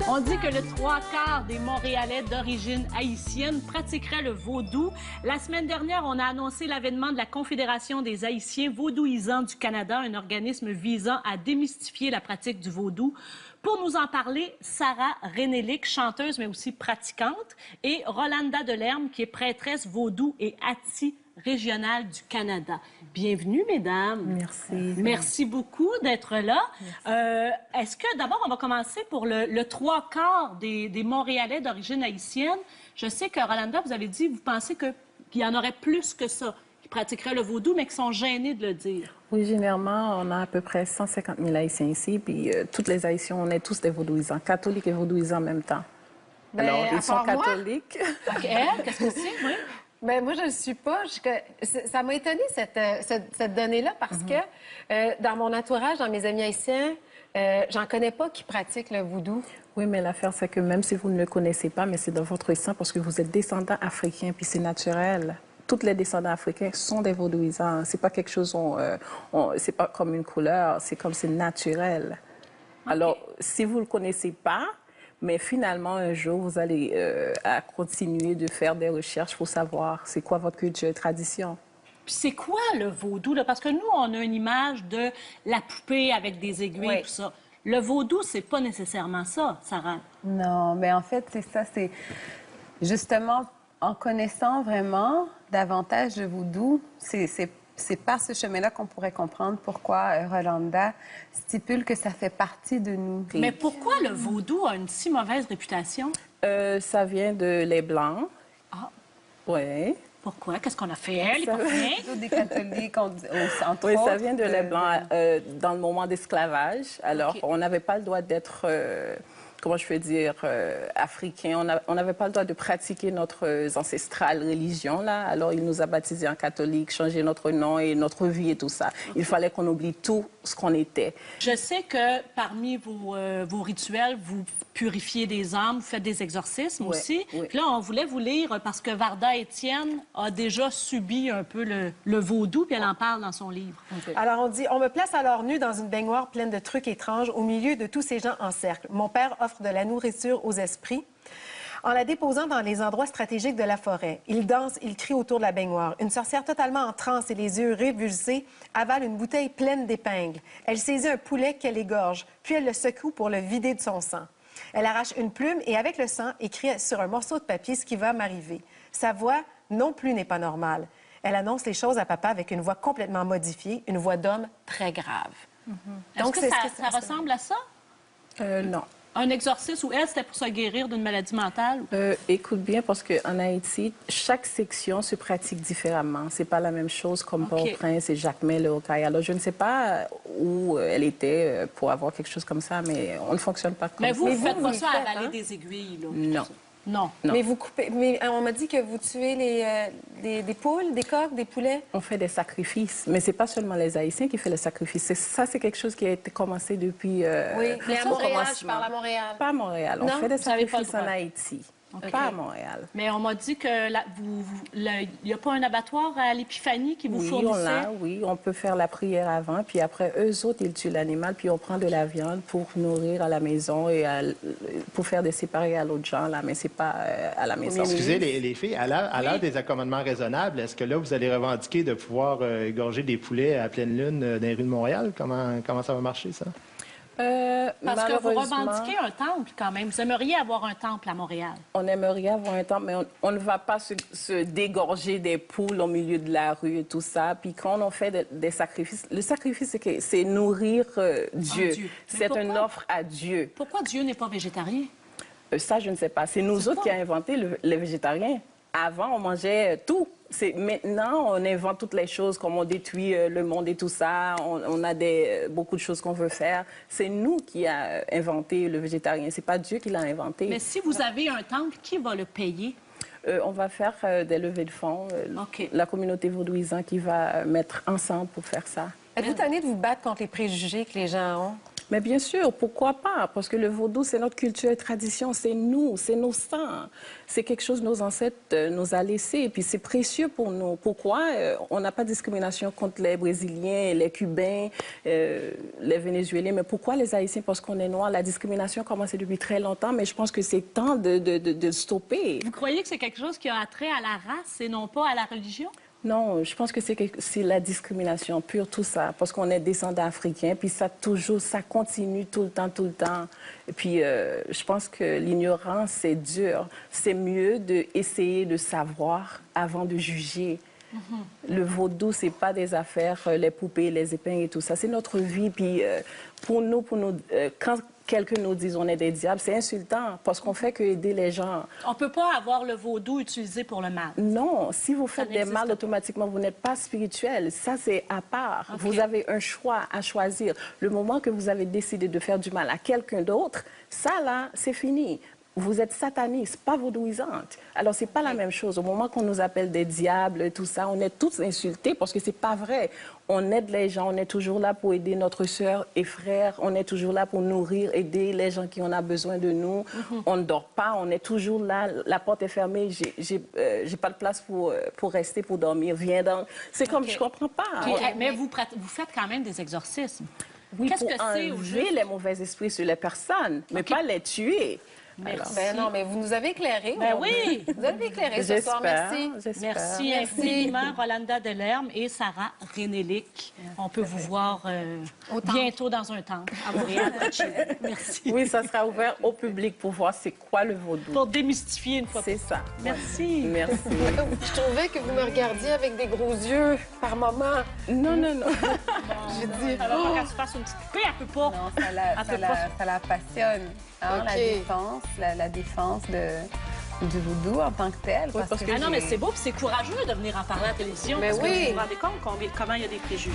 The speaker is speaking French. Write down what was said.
On dit que le trois quarts des Montréalais d'origine haïtienne pratiqueraient le vaudou. La semaine dernière, on a annoncé l'avènement de la Confédération des Haïtiens vaudouisants du Canada, un organisme visant à démystifier la pratique du vaudou. Pour nous en parler, Sarah Rénélic, chanteuse mais aussi pratiquante, et Rolanda Delerme, qui est prêtresse vaudou et Ati régionale du Canada. Bienvenue, mesdames. Merci. Merci beaucoup d'être là. Est-ce que, d'abord, on va commencer pour le trois quarts des Montréalais d'origine haïtienne. Je sais que, Rolanda, vous avez dit, vous pensez qu'il y en aurait plus que ça, qui pratiqueraient le vaudou, mais qui sont gênés de le dire. Oui, généralement, on a à peu près 150 000 Haïtiens ici, puis tous les Haïtiens, on est tous des vaudouisants, catholiques et vaudouisants en même temps. Ben, alors, ils sont catholiques. OK, elle, qu'est-ce que c'est, oui? Ben, moi, je ne le suis pas. Ça m'a étonnée, cette donnée-là, parce que dans mon entourage, dans mes amis haïtiens, j'en connais pas qui pratiquent le vaudou. Oui, mais l'affaire, c'est que même si vous ne le connaissez pas, mais c'est dans votre sang parce que vous êtes descendant africain, puis c'est naturel. Tous les descendants africains sont des vaudouisants. C'est pas quelque chose, c'est pas comme une couleur, c'est comme c'est naturel. Okay. Alors, si vous le connaissez pas, mais finalement, un jour, vous allez à continuer de faire des recherches pour savoir c'est quoi votre culture et tradition. Puis c'est quoi le vaudou, là? Parce que nous, on a une image de la poupée avec des aiguilles et tout ça. Le vaudou, c'est pas nécessairement ça, Sarah. Non, mais en fait, c'est ça, c'est justement en connaissant vraiment davantage le vaudou, c'est par ce chemin-là qu'on pourrait comprendre pourquoi Rolanda stipule que ça fait partie de nous. Mais pourquoi le vaudou a une si mauvaise réputation? Ça vient de les Blancs. Ah. Oui. Pourquoi? Qu'est-ce qu'on a fait, les Européens? Des catholiques, entre oui, autres. Ça vient de les Blancs dans le moment d'esclavage. Alors, on n'avait pas le droit d'être... comment je peux dire, africain. On n'avait pas le droit de pratiquer notre ancestrale religion, là. Alors, il nous a baptisés en catholique, changé notre nom et notre vie et tout ça. Il fallait qu'on oublie tout ce qu'on était. Je sais que parmi vos rituels, vous purifiez des âmes, vous faites des exorcismes aussi. Oui. Puis là, on voulait vous lire parce que Varda Étienne a déjà subi un peu le vaudou, puis elle en parle dans son livre. Okay. Alors, on dit, on me place alors nu dans une baignoire pleine de trucs étranges au milieu de tous ces gens en cercle. Mon père offre de la nourriture aux esprits en la déposant dans les endroits stratégiques de la forêt. Il danse, il crie autour de la baignoire. Une sorcière totalement en transe et les yeux révulsés avale une bouteille pleine d'épingles. Elle saisit un poulet qu'elle égorge, puis elle le secoue pour le vider de son sang. Elle arrache une plume et avec le sang écrit sur un morceau de papier ce qui va m'arriver. Sa voix non plus n'est pas normale. Elle annonce les choses à papa avec une voix complètement modifiée, une voix d'homme très grave. Donc, est-ce que ça ressemble à ça? Non. Un exorcisme ou elle, c'était pour se guérir d'une maladie mentale? Écoute bien, parce qu'en Haïti, chaque section se pratique différemment. C'est pas la même chose comme Port-au-Prince et Jacmel et Ocaï. Alors, je ne sais pas où elle était pour avoir quelque chose comme ça, mais on ne fonctionne pas comme ça. Mais vous ne faites pas ça à avaler des aiguilles, là? Non. Non. Mais vous coupez... Mais on m'a dit que vous tuez des poules, des coqs, des poulets? On fait des sacrifices, mais c'est pas seulement les Haïtiens qui font les sacrifices. Ça, c'est quelque chose qui a été commencé depuis... oui, mais à Montréal, je parle à Montréal. Pas à Montréal. On fait des sacrifices en Haïti. Okay. Pas à Montréal. Mais on m'a dit qu'il n'y a pas un abattoir à l'Épiphanie qui vous fournissait? Oui, on peut faire la prière avant, puis après, eux autres, ils tuent l'animal, puis on prend de la viande pour nourrir à la maison et pour faire des séparés à l'autre gens, là, mais c'est pas à la maison. Excusez, les filles, à l'heure des accommodements raisonnables, est-ce que là, vous allez revendiquer de pouvoir égorger des poulets à pleine lune dans les rues de Montréal? Comment ça va marcher, ça? Parce que vous revendiquez un temple quand même. Vous aimeriez avoir un temple à Montréal. On aimerait avoir un temple, mais on ne va pas se dégorger des poules au milieu de la rue et tout ça. Puis quand on fait des sacrifices, le sacrifice, c'est nourrir Dieu. C'est une offre à Dieu. Pourquoi Dieu n'est pas végétarien? Ça, je ne sais pas. C'est nous autres qui avons inventé les végétariens. Avant, on mangeait tout. Maintenant, on invente toutes les choses, comme on détruit le monde et tout ça. On a beaucoup de choses qu'on veut faire. C'est nous qui avons inventé le végétarien. C'est pas Dieu qui l'a inventé. Mais si vous avez un temple, qui va le payer? On va faire des levées de fonds. La communauté vaudouisante qui va mettre ensemble pour faire ça. Êtes-vous tanné de vous battre contre les préjugés que les gens ont? Mais bien sûr, pourquoi pas? Parce que le vaudou, c'est notre culture et tradition, c'est nous, c'est nos sangs. C'est quelque chose que nos ancêtres nous a laissé, et puis c'est précieux pour nous. Pourquoi on n'a pas de discrimination contre les Brésiliens, les Cubains, les Vénézuéliens, mais pourquoi les Haïtiens? Parce qu'on est noirs. La discrimination a commencé depuis très longtemps, mais je pense que c'est temps de stopper. Vous croyez que c'est quelque chose qui a trait à la race et non pas à la religion? Non, je pense que c'est la discrimination pure, tout ça, parce qu'on est descendants africains, puis ça continue tout le temps. Et puis, je pense que l'ignorance, c'est dur. C'est mieux d'essayer de savoir avant de juger. Le vaudou, c'est pas des affaires, les poupées, les épingles et tout ça. C'est notre vie, puis pour nous, quand quelqu'un nous dit on est des diables, c'est insultant parce qu'on fait que aider les gens. On peut pas avoir le vaudou utilisé pour le mal. Non, si vous faites des mal, automatiquement, vous n'êtes pas spirituel. Ça, c'est à part. Okay. Vous avez un choix à choisir. Le moment que vous avez décidé de faire du mal à quelqu'un d'autre, ça, là, c'est fini. Vous êtes sataniste, pas vaudouisante. Alors, c'est pas la même chose. Au moment qu'on nous appelle des diables, tout ça, on est tous insultés parce que c'est pas vrai. On aide les gens, on est toujours là pour aider notre sœur et frère, on est toujours là pour nourrir, aider les gens qui en ont besoin de nous. On ne dort pas, on est toujours là, la porte est fermée, j'ai pas de place pour rester, pour dormir. Viens donc. C'est comme, je comprends pas. Mais vous faites quand même des exorcismes. Oui, Qu'est-ce pour que c'est enlever les mauvais esprits sur les personnes, mais pas les tuer. Merci. Ben non, mais vous nous avez éclairé. Ben oui. Vous avez éclairé ce soir. Merci. Merci infiniment, Rolanda Delerme et Sarah Renelic. On peut vous voir bientôt dans un temple à Montréal. Merci. Oui, ça sera ouvert au public pour voir c'est quoi le vaudou. Pour démystifier une fois. C'est ça. Merci. Merci. Je trouvais que vous me regardiez avec des gros yeux par moment. Non. J'ai dit... Alors, qu'elle se fasse une petite poupée, elle peut pas. Non, ça la passionne. Hein, la défense du vaudou en tant que tel. Oui, parce que non, mais c'est beau, puis c'est courageux de venir en parler à la télévision. Mais parce oui. que vous vous rendez compte comment il y a des préjugés.